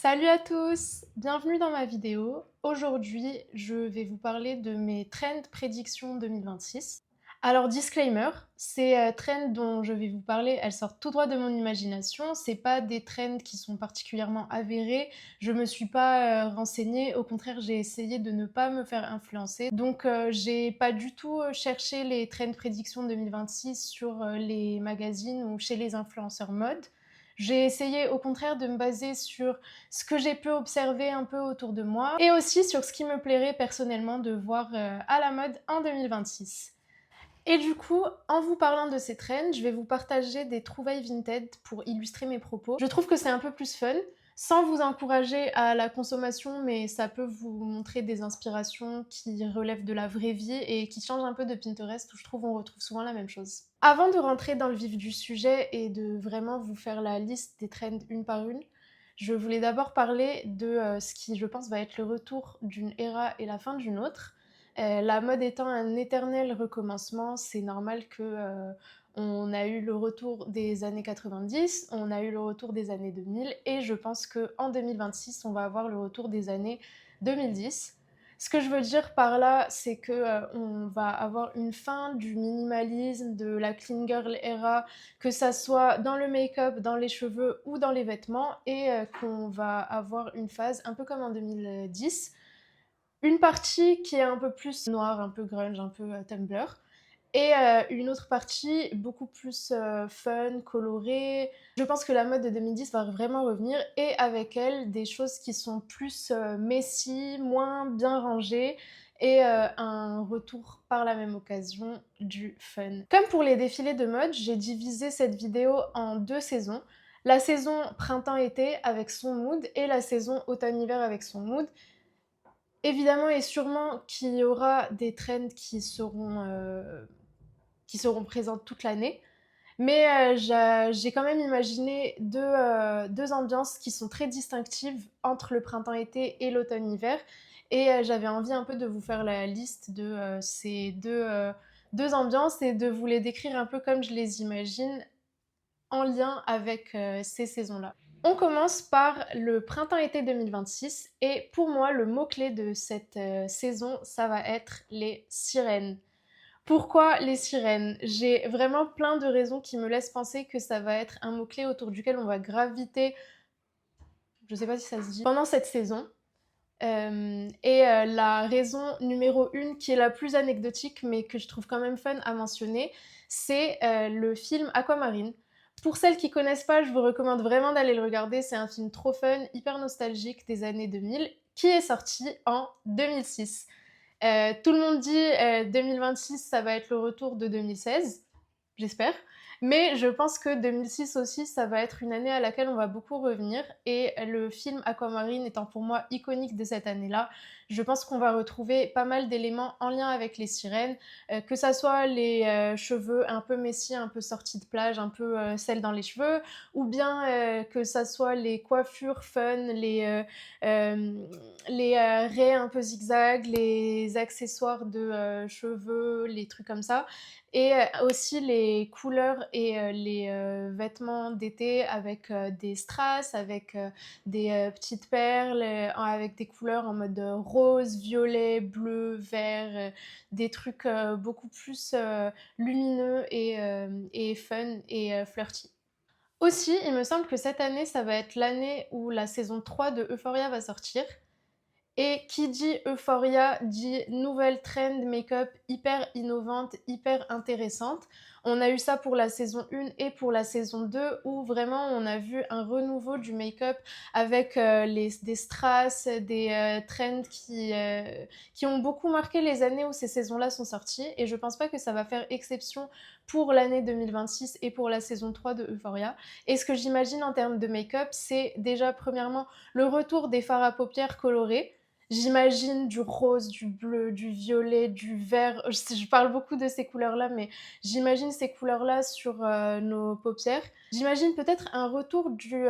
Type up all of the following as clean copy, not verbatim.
Salut à tous, bienvenue dans ma vidéo. Aujourd'hui, je vais vous parler de mes trends prédictions 2026. Alors disclaimer, ces trends dont je vais vous parler, elles sortent tout droit de mon imagination. C'est pas des trends qui sont particulièrement avérés. Je me suis pas renseignée. Au contraire, j'ai essayé de ne pas me faire influencer. Donc j'ai pas du tout cherché les trends prédictions 2026 sur les magazines ou chez les influenceurs mode. J'ai essayé au contraire de me baser sur ce que j'ai pu observer un peu autour de moi et aussi sur ce qui me plairait personnellement de voir à la mode en 2026. Et du coup, en vous parlant de ces trends, je vais vous partager des trouvailles vintage pour illustrer mes propos. Je trouve que c'est un peu plus fun, sans vous encourager à la consommation, mais ça peut vous montrer des inspirations qui relèvent de la vraie vie et qui changent un peu de Pinterest où je trouve on retrouve souvent la même chose. Avant de rentrer dans le vif du sujet et de vraiment vous faire la liste des trends une par une, je voulais d'abord parler de ce qui, je pense, va être le retour d'une ère et la fin d'une autre. La mode étant un éternel recommencement, c'est normal que on a eu le retour des années 90, on a eu le retour des années 2000 et je pense qu'en 2026, on va avoir le retour des années 2010. Ce que je veux dire par là, c'est que on va avoir une fin du minimalisme, de la clean girl era, que ça soit dans le make-up, dans les cheveux ou dans les vêtements, et qu'on va avoir une phase un peu comme en 2010, une partie qui est un peu plus noire, un peu grunge, un peu Tumblr, et une autre partie beaucoup plus fun, colorée. Je pense que la mode de 2010 va vraiment revenir, et avec elle, des choses qui sont plus messy, moins bien rangées, et un retour par la même occasion du fun. Comme pour les défilés de mode, j'ai divisé cette vidéo en deux saisons. La saison printemps-été avec son mood et la saison automne-hiver avec son mood. Évidemment et sûrement qu'il y aura des trends qui seront présentes toute l'année, mais j'ai quand même imaginé deux ambiances qui sont très distinctives entre le printemps-été et l'automne-hiver, et j'avais envie un peu de vous faire la liste de ces deux ambiances et de vous les décrire un peu comme je les imagine en lien avec ces saisons-là. On commence par le printemps-été 2026 et pour moi, le mot-clé de cette saison, ça va être les sirènes. Pourquoi les sirènes? J'ai vraiment plein de raisons qui me laissent penser que ça va être un mot-clé autour duquel on va graviter, je sais pas si ça se dit, pendant cette saison. La raison numéro une, qui est la plus anecdotique, mais que je trouve quand même fun à mentionner, c'est le film Aquamarine. Pour celles qui connaissent pas, je vous recommande vraiment d'aller le regarder. C'est un film trop fun, hyper nostalgique des années 2000, qui est sorti en 2006. Tout le monde dit 2026, ça va être le retour de 2016, j'espère. Mais je pense que 2006 aussi, ça va être une année à laquelle on va beaucoup revenir. Et le film Aquamarine étant pour moi iconique de cette année-là, je pense qu'on va retrouver pas mal d'éléments en lien avec les sirènes, que ça soit les cheveux un peu messy, un peu sortis de plage, un peu sel dans les cheveux, ou bien que ça soit les coiffures fun, les raies un peu zigzag, les accessoires de cheveux, les trucs comme ça. Et aussi les couleurs et les vêtements d'été avec des strass, avec des petites perles, avec des couleurs en mode rose, violet, bleu, vert, des trucs beaucoup plus lumineux et fun et flirty. Aussi, il me semble que cette année, ça va être l'année où la saison 3 de Euphoria va sortir. Et qui dit Euphoria dit nouvelle trend make-up hyper innovante, hyper intéressante. On a eu ça pour la saison 1 et pour la saison 2 où vraiment on a vu un renouveau du make-up avec des strass, des trends qui ont beaucoup marqué les années où ces saisons-là sont sorties. Et je pense pas que ça va faire exception pour l'année 2026 et pour la saison 3 de Euphoria. Et ce que j'imagine en termes de make-up, c'est déjà premièrement le retour des fards à paupières colorés. J'imagine du rose, du bleu, du violet, du vert. Je parle beaucoup de ces couleurs-là, mais j'imagine ces couleurs-là sur nos paupières. J'imagine peut-être un retour du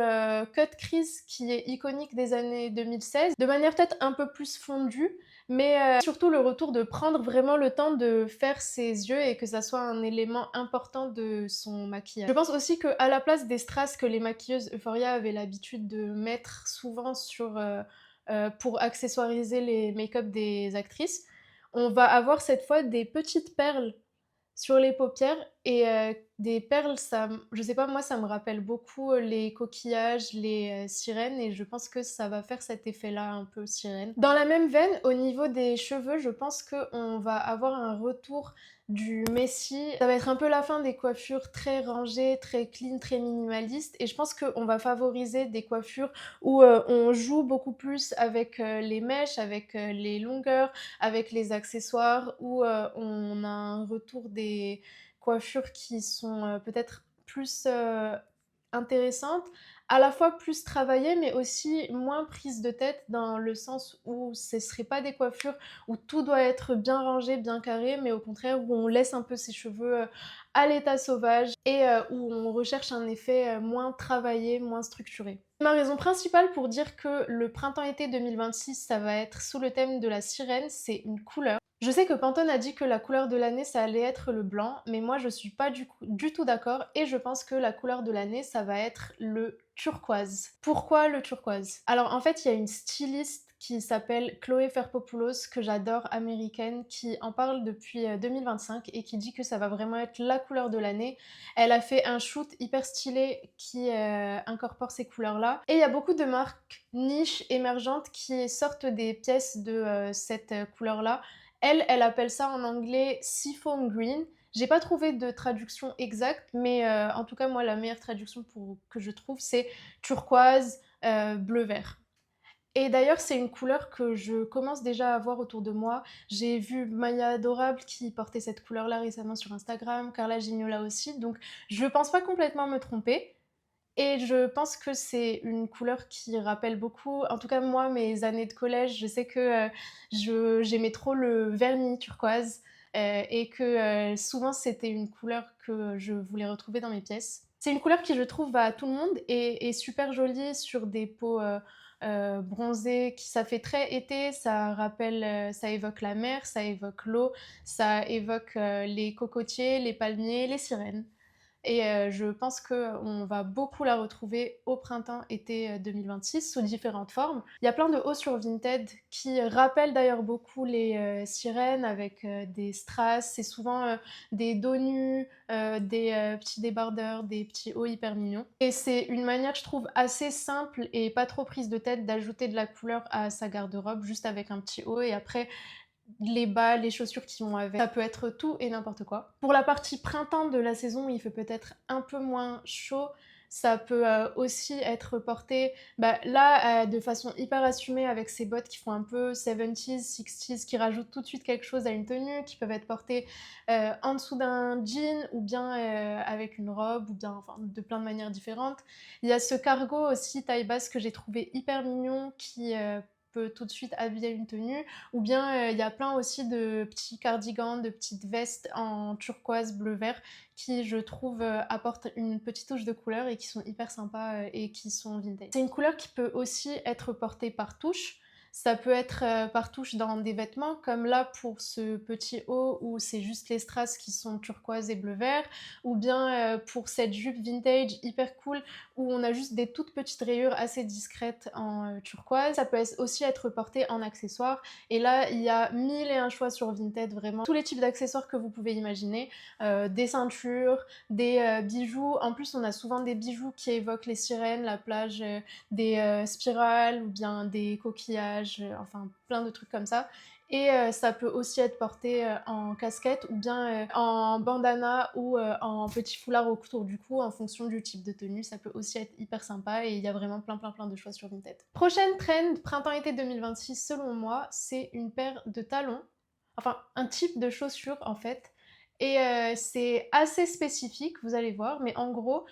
cut crease qui est iconique des années 2016, de manière peut-être un peu plus fondue, mais surtout le retour de prendre vraiment le temps de faire ses yeux et que ça soit un élément important de son maquillage. Je pense aussi qu'à la place des strass que les maquilleuses Euphoria avaient l'habitude de mettre souvent sur pour accessoiriser les make-up des actrices, on va avoir cette fois des petites perles sur les paupières et des perles, ça, je sais pas, moi ça me rappelle beaucoup les coquillages, les sirènes et je pense que ça va faire cet effet-là un peu sirène. Dans la même veine, au niveau des cheveux, je pense qu'on va avoir un retour du Messi. Ça va être un peu la fin des coiffures très rangées, très clean, très minimalistes et je pense qu'on va favoriser des coiffures où on joue beaucoup plus avec les mèches, avec les longueurs, avec les accessoires, où on a un retour des coiffures qui sont peut-être plus intéressantes, à la fois plus travaillées, mais aussi moins prises de tête dans le sens où ce ne serait pas des coiffures où tout doit être bien rangé, bien carré, mais au contraire où on laisse un peu ses cheveux à l'état sauvage et où on recherche un effet moins travaillé, moins structuré. Ma raison principale pour dire que le printemps-été 2026, ça va être sous le thème de la sirène, c'est une couleur. Je sais que Pantone a dit que la couleur de l'année, ça allait être le blanc, mais moi, je suis pas du tout d'accord et je pense que la couleur de l'année, ça va être le turquoise. Pourquoi le turquoise? Alors, en fait, il y a une styliste qui s'appelle Chloé Ferpopoulos, que j'adore, américaine, qui en parle depuis 2025 et qui dit que ça va vraiment être la couleur de l'année. Elle a fait un shoot hyper stylé qui incorpore ces couleurs-là. Et il y a beaucoup de marques niches émergentes qui sortent des pièces de cette couleur-là. Elle appelle ça en anglais Seafoam Green. J'ai pas trouvé de traduction exacte, mais en tout cas, moi, la meilleure traduction que je trouve, c'est turquoise, bleu-vert. Et d'ailleurs, c'est une couleur que je commence déjà à voir autour de moi. J'ai vu Maya Adorable qui portait cette couleur-là récemment sur Instagram, Carla Gignola aussi, donc je pense pas complètement me tromper. Et je pense que c'est une couleur qui rappelle beaucoup, en tout cas moi, mes années de collège. Je sais que j'aimais trop le vernis turquoise et que souvent c'était une couleur que je voulais retrouver dans mes pièces. C'est une couleur qui, je trouve, va à tout le monde et est super jolie sur des peaux bronzées. Ça fait très été, ça rappelle, ça évoque la mer, ça évoque l'eau, ça évoque les cocotiers, les palmiers, les sirènes. Et je pense qu'on va beaucoup la retrouver au printemps-été 2026 sous différentes formes. Il y a plein de hauts sur Vinted qui rappellent d'ailleurs beaucoup les sirènes avec des strass. C'est souvent des dos nus, des petits débardeurs, des petits hauts hyper mignons. Et c'est une manière, je trouve, assez simple et pas trop prise de tête d'ajouter de la couleur à sa garde-robe juste avec un petit haut et après les bas, les chaussures qui vont avec. Ça peut être tout et n'importe quoi. Pour la partie printemps de la saison où il fait peut-être un peu moins chaud, ça peut aussi être porté là de façon hyper assumée avec ces bottes qui font un peu 70s, 60s, qui rajoutent tout de suite quelque chose à une tenue, qui peuvent être portées en dessous d'un jean ou bien avec une robe ou bien enfin de plein de manières différentes. Il y a ce cargo aussi taille basse que j'ai trouvé hyper mignon qui peut tout de suite habiller une tenue ou bien il y a plein aussi de petits cardigans, de petites vestes en turquoise, bleu, vert qui je trouve apportent une petite touche de couleur et qui sont hyper sympas et qui sont vintage. C'est une couleur qui peut aussi être portée par touche. Ça peut être par touche dans des vêtements, comme là pour ce petit haut où c'est juste les strass qui sont turquoise et bleu-vert, ou bien pour cette jupe vintage hyper cool où on a juste des toutes petites rayures assez discrètes en turquoise. Ça peut aussi être porté en accessoires. Et là, il y a mille et un choix sur Vinted, vraiment. Tous les types d'accessoires que vous pouvez imaginer. Des ceintures, des bijoux. En plus, on a souvent des bijoux qui évoquent les sirènes, la plage, des spirales ou bien des coquillages, enfin plein de trucs comme ça. Et ça peut aussi être porté en casquette ou bien en bandana ou en petit foulard autour du cou en fonction du type de tenue. Ça peut aussi être hyper sympa et il y a vraiment plein de choix sur Vinted. Prochaine trend printemps-été 2026 selon moi, c'est une paire de talons. Enfin, un type de chaussure en fait. Et c'est assez spécifique, vous allez voir, mais en gros,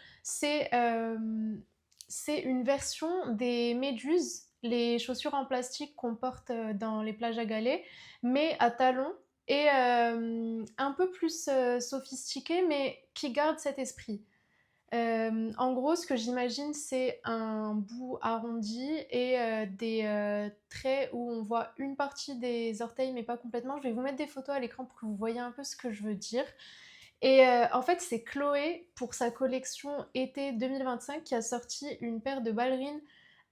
c'est une version des méduses, les chaussures en plastique qu'on porte dans les plages à galets, mais à talons et un peu plus sophistiqué, mais qui garde cet esprit. En gros, ce que j'imagine, c'est un bout arrondi et des traits où on voit une partie des orteils, mais pas complètement. Je vais vous mettre des photos à l'écran pour que vous voyez un peu ce que je veux dire. Et en fait, c'est Chloé, pour sa collection été 2025, qui a sorti une paire de ballerines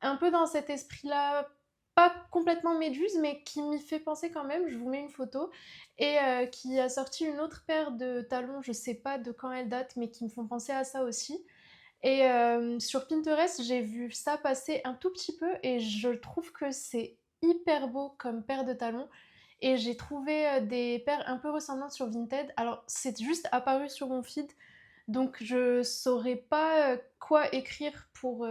un peu dans cet esprit-là, pas complètement méduse, mais qui m'y fait penser quand même. Je vous mets une photo. Et qui a sorti une autre paire de talons, je sais pas de quand elle date, mais qui me font penser à ça aussi. Et sur Pinterest, j'ai vu ça passer un tout petit peu et je trouve que c'est hyper beau comme paire de talons. Et j'ai trouvé des paires un peu ressemblantes sur Vinted. Alors, c'est juste apparu sur mon feed, donc je saurais pas quoi écrire pour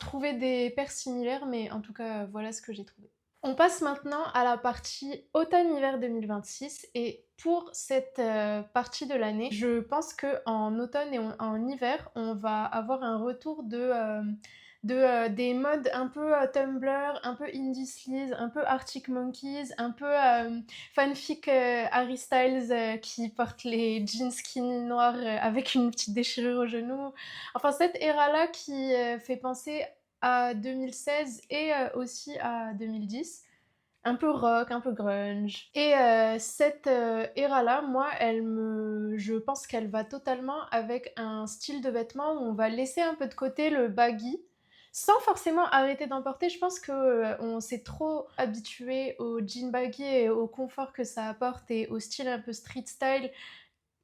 trouver des paires similaires, mais en tout cas, voilà ce que j'ai trouvé. On passe maintenant à la partie automne-hiver 2026 et pour cette partie de l'année, je pense qu'en automne et en hiver, on va avoir un retour des modes un peu Tumblr, un peu Indie Sleaze, un peu Arctic Monkeys, un peu fanfic Harry Styles qui porte les jeans skinny noirs avec une petite déchirure au genou. Enfin, cette ère-là qui fait penser à 2016 et aussi à 2010. Un peu rock, un peu grunge. Et cette era-là, moi, je pense qu'elle va totalement avec un style de vêtement où on va laisser un peu de côté le baggy, sans forcément arrêter d'en porter. Je pense que on s'est trop habitué au jean baggy et au confort que ça apporte et au style un peu street style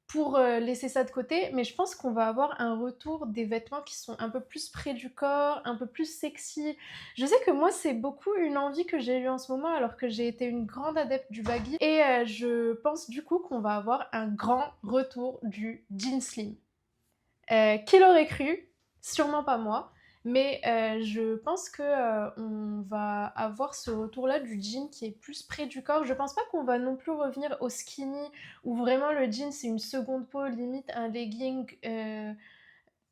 pour laisser ça de côté, mais je pense qu'on va avoir un retour des vêtements qui sont un peu plus près du corps, un peu plus sexy. Je sais que moi, c'est beaucoup une envie que j'ai eue en ce moment, alors que j'ai été une grande adepte du baggy, et je pense du coup qu'on va avoir un grand retour du jean slim. Qui l'aurait cru? Sûrement pas moi. Mais je pense que on va avoir ce retour-là du jean qui est plus près du corps. Je pense pas qu'on va non plus revenir au skinny où vraiment le jean c'est une seconde peau, limite un legging,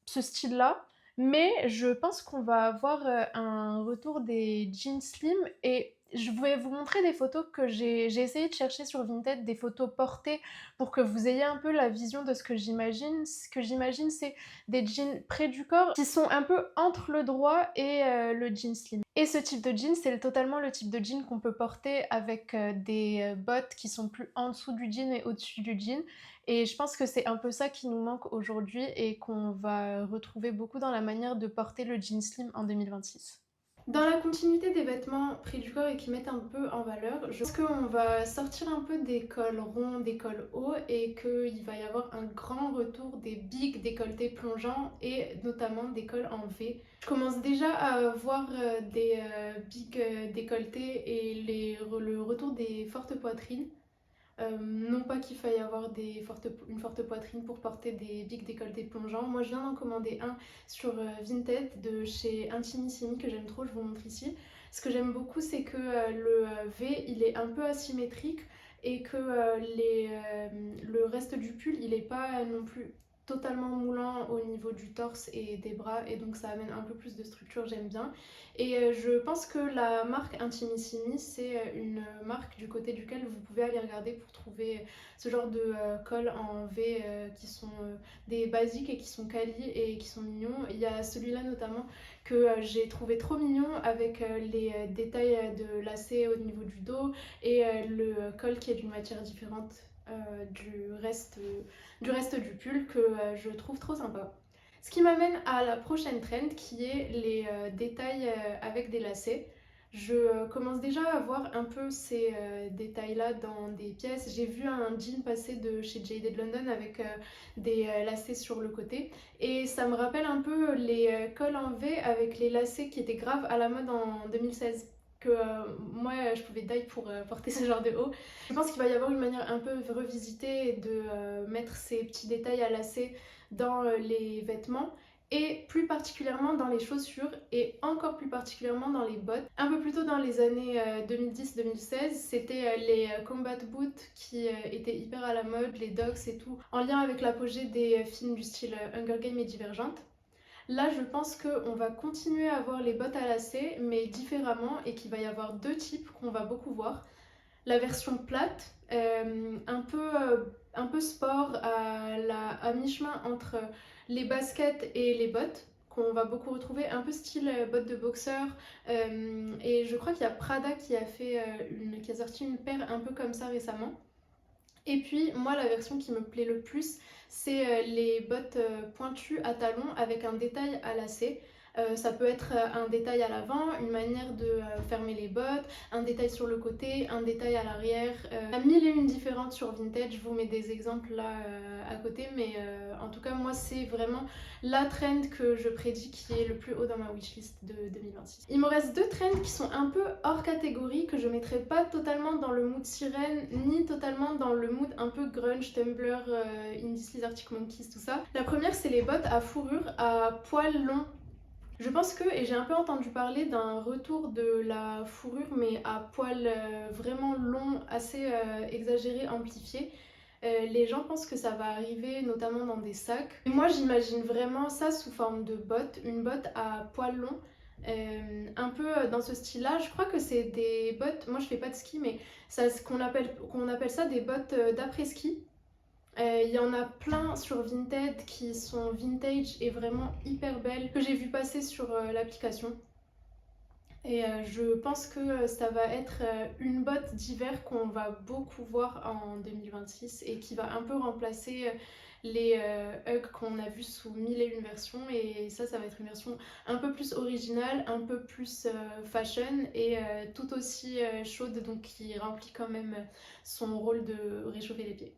ce style-là. Mais je pense qu'on va avoir un retour des jeans slim et je vais vous montrer des photos que j'ai essayé de chercher sur Vinted, des photos portées pour que vous ayez un peu la vision de ce que j'imagine. Ce que j'imagine, c'est des jeans près du corps qui sont un peu entre le droit et le jean slim. Et ce type de jean, c'est totalement le type de jean qu'on peut porter avec des bottes qui sont plus en dessous du jean et au-dessus du jean. Et je pense que c'est un peu ça qui nous manque aujourd'hui et qu'on va retrouver beaucoup dans la manière de porter le jean slim en 2026. Dans la continuité des vêtements pris du corps et qui mettent un peu en valeur, je pense qu'on va sortir un peu des cols ronds, des cols hauts et qu'il va y avoir un grand retour des bigs décolletés plongeants et notamment des cols en V. Je commence déjà à voir des bigs décolletés et le retour des fortes poitrines. Non pas qu'il faille avoir une forte poitrine pour porter des bigs décolletés plongeants. Moi je viens d'en commander un sur Vinted de chez Intimissimi que j'aime trop, je vous montre ici. Ce que j'aime beaucoup c'est que le V il est un peu asymétrique et que le reste du pull il est pas non plus totalement moulant au niveau du torse et des bras et donc ça amène un peu plus de structure, j'aime bien. Et je pense que la marque Intimissimi, c'est une marque du côté duquel vous pouvez aller regarder pour trouver ce genre de cols en V qui sont des basiques et qui sont quali et qui sont mignons. Il y a celui-là notamment que j'ai trouvé trop mignon avec les détails de lacets au niveau du dos et le col qui est d'une matière différente du reste du pull que je trouve trop sympa. Ce qui m'amène à la prochaine trend qui est les détails avec des lacets. Je commence déjà à voir un peu ces détails-là dans des pièces. J'ai vu un jean passer de chez Jaded London avec des lacets sur le côté. Et ça me rappelle un peu les cols en V avec les lacets qui étaient graves à la mode en 2016 que moi je pouvais die pour porter ce genre de haut. Je pense qu'il va y avoir une manière un peu revisitée de mettre ces petits détails à lacets dans les vêtements et plus particulièrement dans les chaussures et encore plus particulièrement dans les bottes. Un peu plus tôt dans les années 2010-2016, c'était les combat boots qui étaient hyper à la mode, les dogs et tout, en lien avec l'apogée des films du style Hunger Games et Divergente. Là, je pense qu'on va continuer à voir les bottes à lacets, mais différemment, et qu'il va y avoir deux types qu'on va beaucoup voir. La version plate, un peu sport, à mi-chemin entre les baskets et les bottes, qu'on va beaucoup retrouver, un peu style bottes de boxeur. Et je crois qu'il y a Prada qui a sorti une paire un peu comme ça récemment. Et puis moi la version qui me plaît le plus c'est les bottes pointues à talons avec un détail à lacets. Ça peut être un détail à l'avant, une manière de fermer les bottes, un détail sur le côté, un détail à l'arrière. Il y a mille et une différentes sur Vinted, je vous mets des exemples là à côté, mais en tout cas moi c'est vraiment la trend que je prédis qui est le plus haut dans ma wishlist de 2026. Il me reste deux trends qui sont un peu hors catégorie, que je mettrai pas totalement dans le mood sirène, ni totalement dans le mood un peu grunge, Tumblr, Indie Arctic Monkeys, tout ça. La première c'est les bottes à fourrure à poils longs. Je pense que, et j'ai un peu entendu parler d'un retour de la fourrure mais à poils vraiment longs, assez exagérés, amplifiés. Les gens pensent que ça va arriver notamment dans des sacs. Et moi j'imagine vraiment ça sous forme de botte, une botte à poils longs. Un peu dans ce style là, je crois que c'est des bottes, moi je fais pas de ski mais qu'on appelle ça des bottes d'après-ski. Il y en a plein sur Vinted qui sont vintage et vraiment hyper belles que j'ai vu passer sur l'application. Et je pense que ça va être une botte d'hiver qu'on va beaucoup voir en 2026 et qui va un peu remplacer les Ugg qu'on a vus sous mille et une versions. Et ça va être une version un peu plus originale, un peu plus fashion et tout aussi chaude, donc qui remplit quand même son rôle de réchauffer les pieds.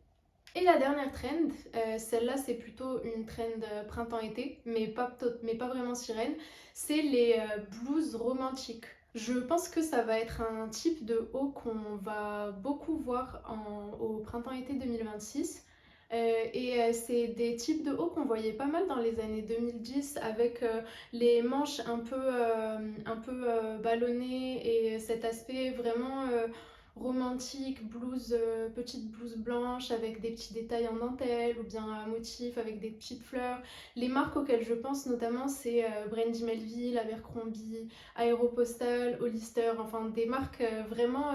Et la dernière trend, celle-là c'est plutôt une trend printemps-été, mais pas vraiment sirène, c'est les blouses romantiques. Je pense que ça va être un type de haut qu'on va beaucoup voir au printemps-été 2026. C'est des types de hauts qu'on voyait pas mal dans les années 2010 avec les manches un peu ballonnées et cet aspect vraiment romantique, petite blouse blanche avec des petits détails en dentelle ou bien un motif avec des petites fleurs. Les marques auxquelles je pense notamment c'est Brandy Melville, Abercrombie, Aéropostale, Hollister, enfin des marques vraiment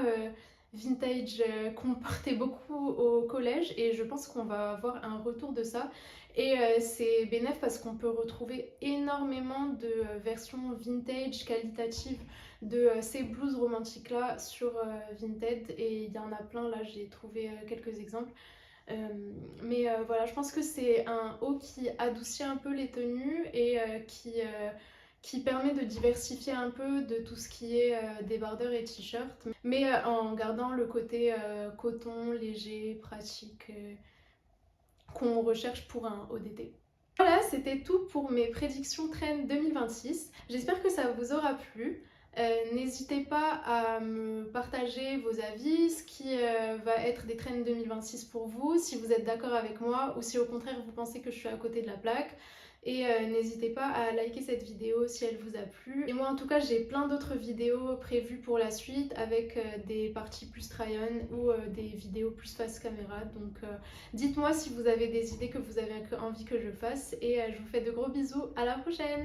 vintage qu'on portait beaucoup au collège et je pense qu'on va avoir un retour de ça. Et c'est bénéf parce qu'on peut retrouver énormément de versions vintage qualitatives de ces blouses romantiques là sur Vinted et il y en a plein là, j'ai trouvé quelques exemples. Voilà, je pense que c'est un haut qui adoucit un peu les tenues et qui permet de diversifier un peu de tout ce qui est débardeur et t-shirt, mais en gardant le côté coton, léger, pratique qu'on recherche pour un haut d'été. Voilà, c'était tout pour mes prédictions trend 2026. J'espère que ça vous aura plu. N'hésitez pas à me partager vos avis, ce qui va être des trends 2026 pour vous, si vous êtes d'accord avec moi ou si au contraire vous pensez que je suis à côté de la plaque. Et n'hésitez pas à liker cette vidéo si elle vous a plu. Et moi en tout cas j'ai plein d'autres vidéos prévues pour la suite avec des parties plus try-on ou des vidéos plus face caméra. Donc dites-moi si vous avez des idées que vous avez envie que je fasse et je vous fais de gros bisous, à la prochaine!